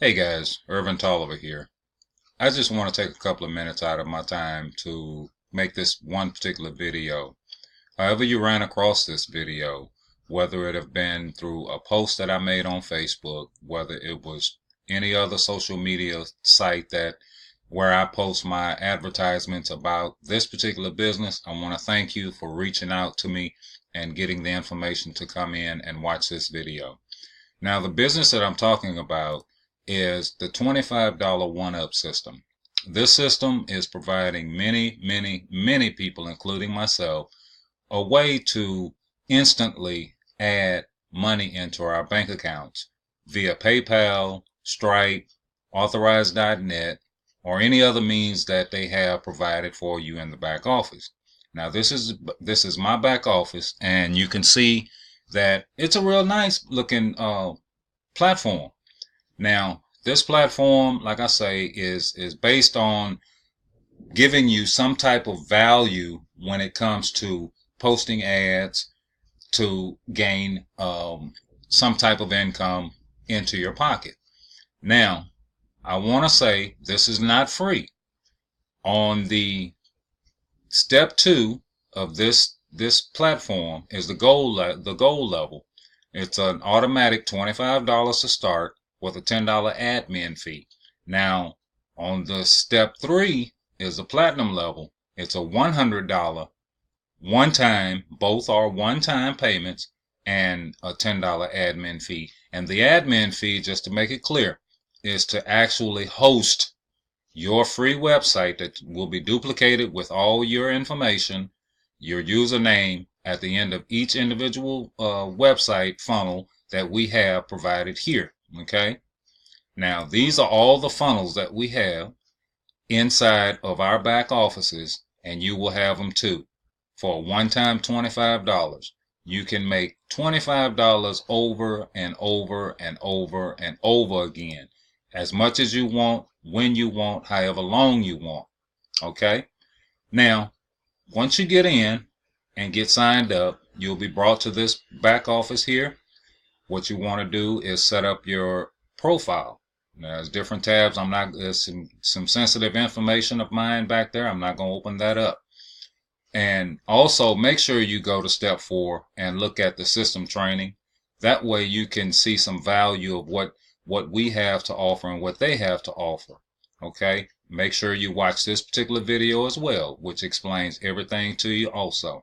Hey guys, Ervin Toliver here. I just want to take a couple of minutes out of my time to make this one particular video. However you ran across this video, whether it have been through a post that I made on Facebook, whether it was any other social media site that where I post my advertisements about this particular business, I want to thank you for reaching out to me and getting the information to come in and watch this video. Now, the business that I'm talking about is the $25 one-up system. This system is providing many people, including myself, a way to instantly add money into our bank accounts via PayPal, Stripe, Authorize.net, or any other means that they have provided for you in the back office. Now, this is my back office, and you can see that it's a real nice looking platform. Now, this platform, like I say, is based on giving you some type of value when it comes to posting ads to gain some type of income into your pocket. Now, I want to say this is not free. On the step 2 of this platform is the gold level. It's an automatic $25 to start with a $10 admin fee. Now, on the step 3 is the platinum level. It's a $100 one-time, both are one-time payments, and a $10 admin fee. And the admin fee, just to make it clear, is to actually host your free website that will be duplicated with all your information, your username at the end of each individual website funnel that we have provided here. Okay. Now, these are all the funnels that we have inside of our back offices, and you will have them too. For a one-time $25, you can make $25 over and over and over and over again, as much as you want, when you want, however long you want. Okay. Now, once you get in and get signed up, you'll be brought to this back office here. What you want to do is set up your profile. Now, there's different tabs. There's some sensitive information of mine back there. I'm not going to open that up. And also make sure you go to step 4 and look at the system training. That way you can see some value of what we have to offer and what they have to offer. Okay. Make sure you watch this particular video as well, which explains everything to you also.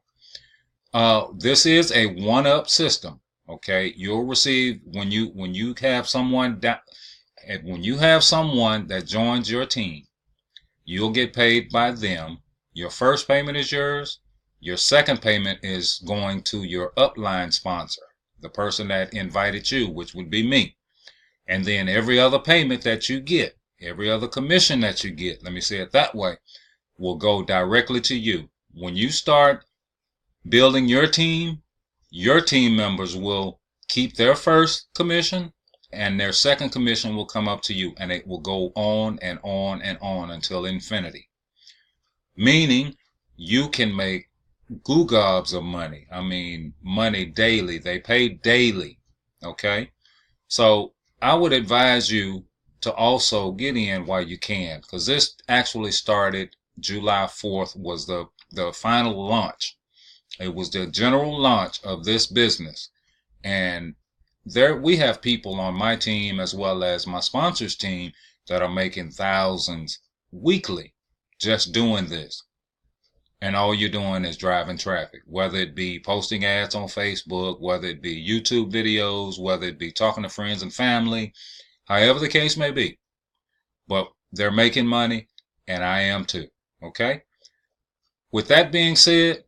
This is a one-up system. Okay. You'll receive when you have someone that joins your team, you'll get paid by them. Your first payment is yours. Your second payment is going to your upline sponsor, the person that invited you, which would be me. And then every other payment that you get, every other commission that you get, let me say it that way, will go directly to you. When you start building your team members will keep their first commission, and their second commission will come up to you, and it will go on and on and on until infinity. Meaning you can make goo gobs of money. I mean, money daily. They pay daily. Okay. So I would advise you to also get in while you can, because this actually started July 4th was the final launch. It was the general launch of this business. And we have people on my team as well as my sponsors team that are making thousands weekly just doing this. And all you're doing is driving traffic, whether it be posting ads on Facebook, whether it be YouTube videos, whether it be talking to friends and family, however the case may be. But they're making money, and I am too. Okay? With that being said,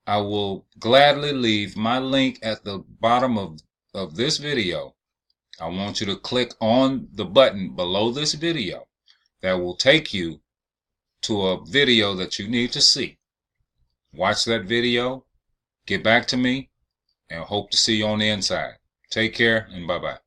I will gladly leave my link at the bottom of this video. I want you to click on the button below this video that will take you to a video that you need to see. Watch that video, get back to me, and hope to see you on the inside. Take care, and bye-bye.